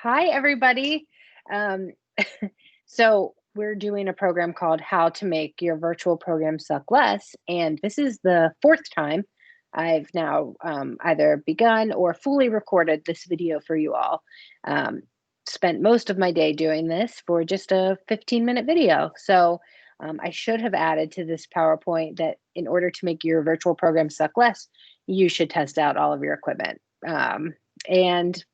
Hi, everybody. Um, so we're doing a program called How to Make Your Virtual Program Suck Less, and this is the fourth time I've now either begun or fully recorded this video for you all. Um, Spent most of my day doing this for just a 15-minute video. So I should have added to this PowerPoint that in order to make your virtual program suck less, you should test out all of your equipment. And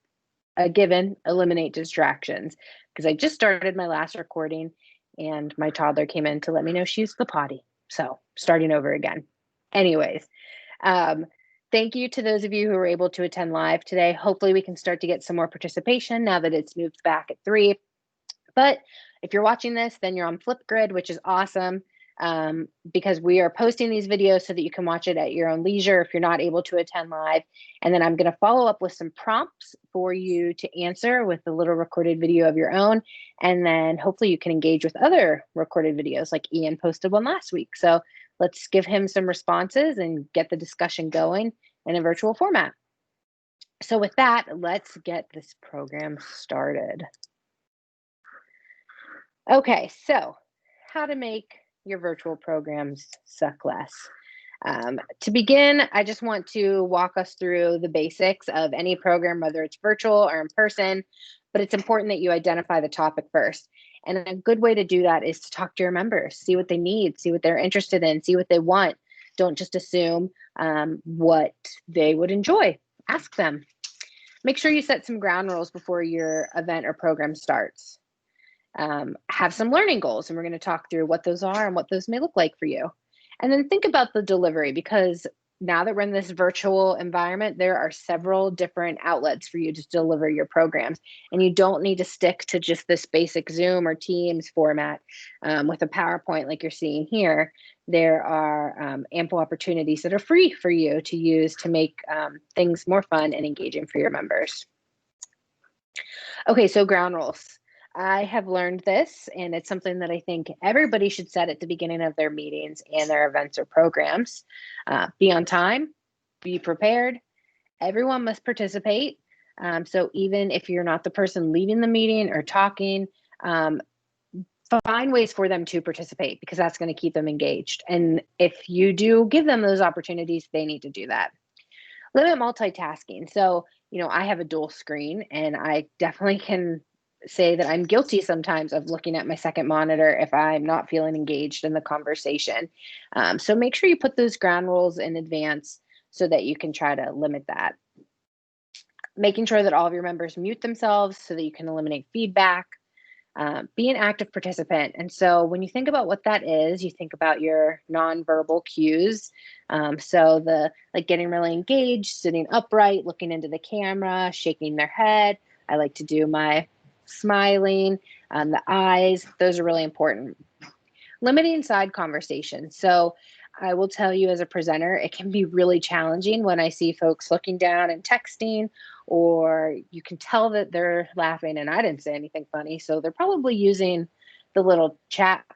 a given, eliminate distractions. Because I just started my last recording and my toddler came in to let me know she used the potty. So starting over again. Anyways, um, thank you to those of you who were able to attend live today. Hopefully we can start to get some more participation now that it's moved back at 3. But if you're watching this, then you're on Flipgrid, which is awesome because we are posting these videos so that you can watch it at your own leisure if you're not able to attend live. And then I'm going to follow up with some prompts for you to answer with a little recorded video of your own. And then hopefully you can engage with other recorded videos like Ian posted one last week. So let's give him some responses and get the discussion going in a virtual format. So with that, let's get this program started. Okay, so how to make your virtual programs suck less. To begin, I just want to walk us through the basics of any program, whether it's virtual or in person, but it's important that you identify the topic first. And a good way to do that is to talk to your members, see what they need, see what they're interested in, see what they want. Don't just assume what they would enjoy. Ask them. Make sure you set some ground rules before your event or program starts. Have some learning goals, and we're going to talk through what those are and what those may look like for you. And then think about the delivery, because now that we're in this virtual environment, there are several different outlets for you to deliver your programs. And you don't need to stick to just this basic Zoom or Teams format with a PowerPoint like you're seeing here. There are ample opportunities that are free for you to use to make things more fun and engaging for your members. Okay, so ground rules. I have learned this, and it's something that I think everybody should set at the beginning of their meetings and their events or programs. Be on time, be prepared. Everyone must participate. So even if you're not the person leading the meeting or talking, find ways for them to participate, because that's going to keep them engaged. And if you do give them those opportunities, they need to do that. Limit multitasking. So, I have a dual screen, and I definitely can say that I'm guilty sometimes of looking at my second monitor if I'm not feeling engaged in the conversation. So make sure you put those ground rules in advance so that you can try to limit that. Making sure that all of your members mute themselves so that you can eliminate feedback. Be an active participant. And so when you think about what that is, you think about your nonverbal cues. So the like getting really engaged, sitting upright, looking into the camera, shaking their head. I like to do my smiling, the eyes. Those are really important. Limiting side conversation. So I will tell you, as a presenter, it can be really challenging when I see folks looking down and texting, or you can tell that they're laughing and I didn't say anything funny. So they're probably using the little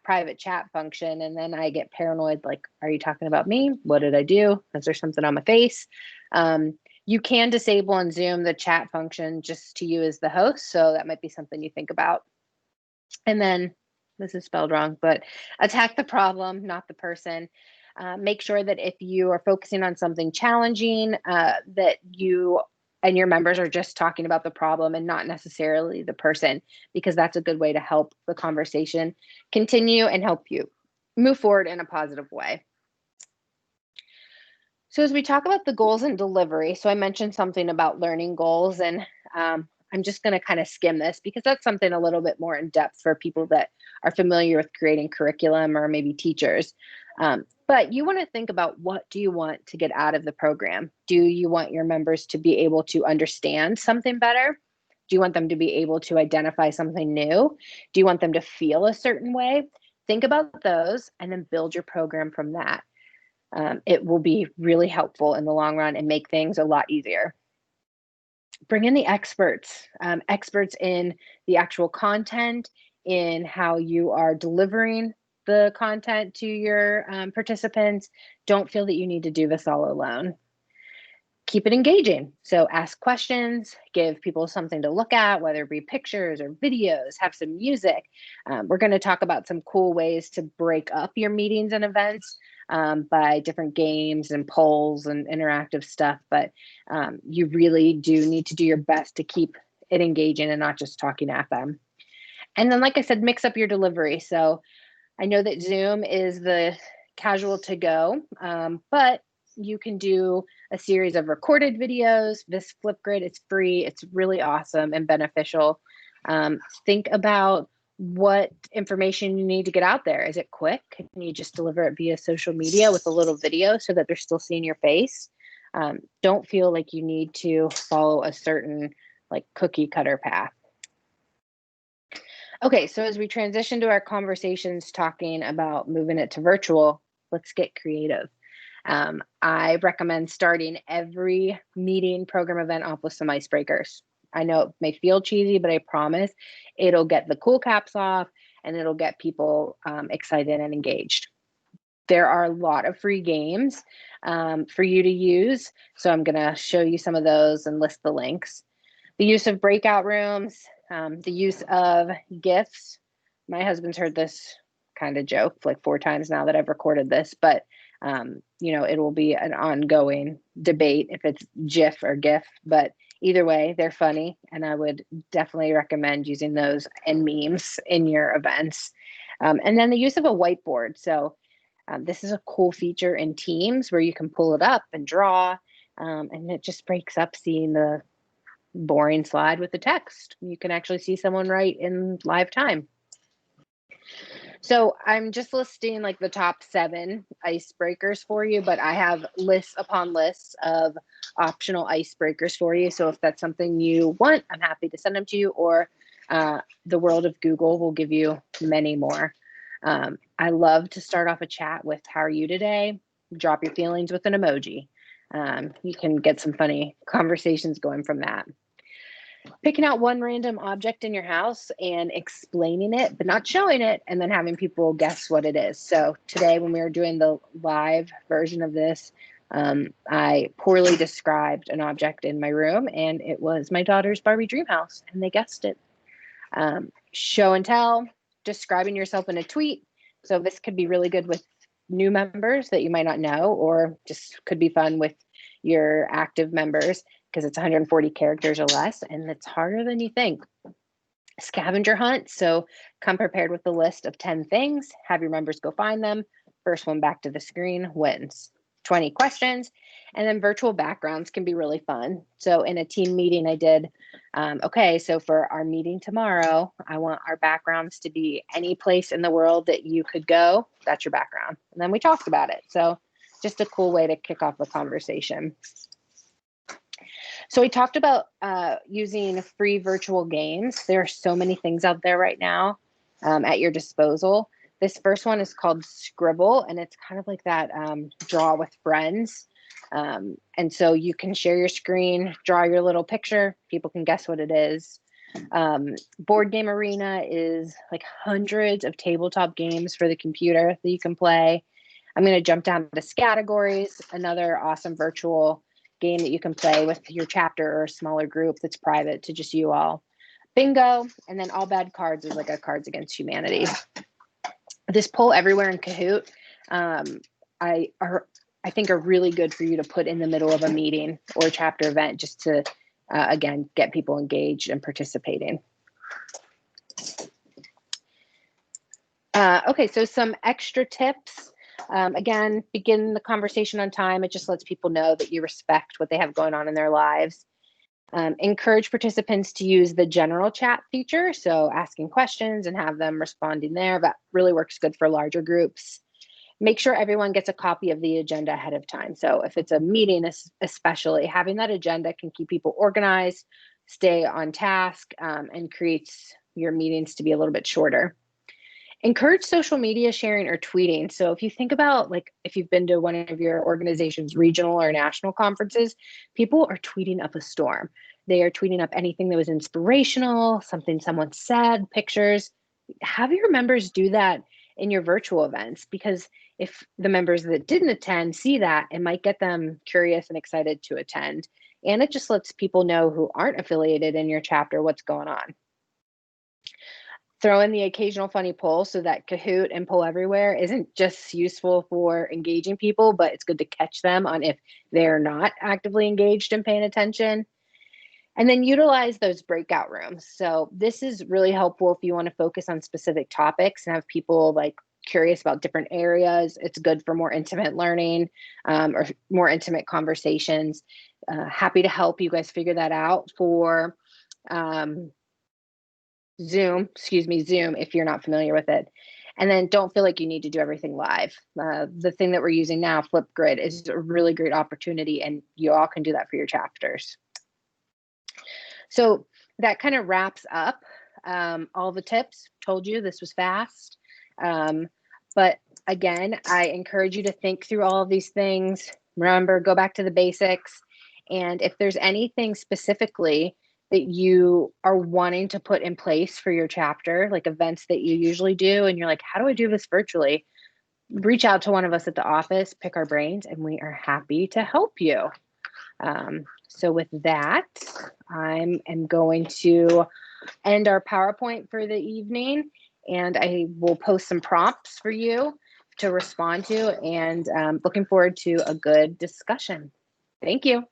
private chat function. And then I get paranoid, like, are you talking about me? What did I do? Is there something on my face? You can disable on Zoom the chat function just to you as the host. So that might be something you think about. And then, this is spelled wrong, but attack the problem, not the person. Make sure that if you are focusing on something challenging, that you and your members are just talking about the problem and not necessarily the person, because that's a good way to help the conversation continue and help you move forward in a positive way. So as we talk about the goals and delivery, so I mentioned something about learning goals, and I'm just going to kind of skim this because that's something a little bit more in depth for people that are familiar with creating curriculum or maybe teachers. But you want to think about, what do you want to get out of the program? Do you want your members to be able to understand something better? Do you want them to be able to identify something new? Do you want them to feel a certain way? Think about those and then build your program from that. It will be really helpful in the long run and make things a lot easier. Bring in the experts, experts in the actual content, in how you are delivering the content to your participants. Don't feel that you need to do this all alone. keep it engaging. So ask questions, give people something to look at, whether it be pictures or videos, have some music. We're going to talk about some cool ways to break up your meetings and events by different games and polls and interactive stuff. But you really do need to do your best to keep it engaging and not just talking at them. And then, like I said, mix up your delivery. So I know that Zoom is the casual to go, but you can do a series of recorded videos. This Flipgrid, it's free. It's really awesome and beneficial. Think about what information you need to get out there. Is it quick? Can you just deliver it via social media with a little video so that they're still seeing your face? Don't feel like you need to follow a certain like cookie cutter path. Okay, so as we transition to our conversations talking about moving it to virtual, let's get creative. I recommend starting every meeting, program, event off with some icebreakers. I know it may feel cheesy, but I promise it'll get the cool caps off and it'll get people excited and engaged. There are a lot of free games for you to use. So I'm going to show you some of those and list the links. The use of breakout rooms, the use of GIFs. My husband's heard this kind of joke like 4 times now that I've recorded this, but it will be an ongoing debate if it's GIF or GIF, but either way, they're funny. And I would definitely recommend using those and memes in your events. And then the use of a whiteboard. So this is a cool feature in Teams where you can pull it up and draw, and it just breaks up seeing the boring slide with the text. You can actually see someone write in live time. So I'm just listing like the top 7 icebreakers for you, but I have lists upon lists of optional icebreakers for you. So if that's something you want, I'm happy to send them to you, or the world of Google will give you many more. I love to start off a chat with "How are you today?" Drop your feelings with an emoji. You can get some funny conversations going from that. Picking out one random object in your house and explaining it, but not showing it, and then having people guess what it is. So today, when we were doing the live version of this, I poorly described an object in my room, and it was my daughter's Barbie dream house, and they guessed it. Show and tell, describing yourself in a tweet. So this could be really good with new members that you might not know, or just could be fun with your active members because it's 140 characters or less, and it's harder than you think. Scavenger hunt. So come prepared with a list of 10 things, have your members go find them. First one back to the screen wins. 20 questions. And then virtual backgrounds can be really fun. So in a team meeting, I did, okay, so for our meeting tomorrow, I want our backgrounds to be any place in the world that you could go. That's your background. And then we talked about it. So just a cool way to kick off a conversation. So we talked about using free virtual games. There are so many things out there right now at your disposal. This first one is called Scribble, and it's kind of like that draw with friends. And so you can share your screen, draw your little picture. People can guess what it is. Board Game Arena is like hundreds of tabletop games for the computer that you can play. I'm going to jump down to Categories, another awesome virtual game that you can play with your chapter or a smaller group that's private to just you all. Bingo, and then All Bad Cards is like a Cards Against Humanity. This Poll Everywhere in Kahoot, I think are really good for you to put in the middle of a meeting or a chapter event just to, again, get people engaged and participating. Okay, so some extra tips. Again, begin the conversation on time. It just lets people know that you respect what they have going on in their lives. Encourage participants to use the general chat feature, so asking questions and have them responding there. That really works good for larger groups. Make sure everyone gets a copy of the agenda ahead of time. So if it's a meeting, especially, having that agenda can keep people organized, stay on task, and creates your meetings to be a little bit shorter. Encourage social media sharing or tweeting. So if you think about, like, if you've been to one of your organization's regional or national conferences, people are tweeting up a storm. They are tweeting up anything that was inspirational, something someone said, pictures. Have your members do that in your virtual events, because if the members that didn't attend see that, it might get them curious and excited to attend. And it just lets people know who aren't affiliated in your chapter what's going on. Throw in the occasional funny poll so that Kahoot and Poll Everywhere isn't just useful for engaging people, but it's good to catch them on if they're not actively engaged and paying attention. And then utilize those breakout rooms. So this is really helpful if you want to focus on specific topics and have people like curious about different areas. It's good for more intimate learning or more intimate conversations. Happy to help you guys figure that out for Zoom, if you're not familiar with it. And then don't feel like you need to do everything live. The thing that we're using now, Flipgrid, is a really great opportunity, and you all can do that for your chapters. So that kind of wraps up all the tips. Told you this was fast. But again, I encourage you to think through all of these things. Remember, go back to the basics. And if there's anything specifically that you are wanting to put in place for your chapter, like events that you usually do, and you're like, how do I do this virtually? Reach out to one of us at the office, pick our brains, and we are happy to help you. So with that, I am going to end our PowerPoint for the evening, and I will post some prompts for you to respond to, and looking forward to a good discussion. Thank you.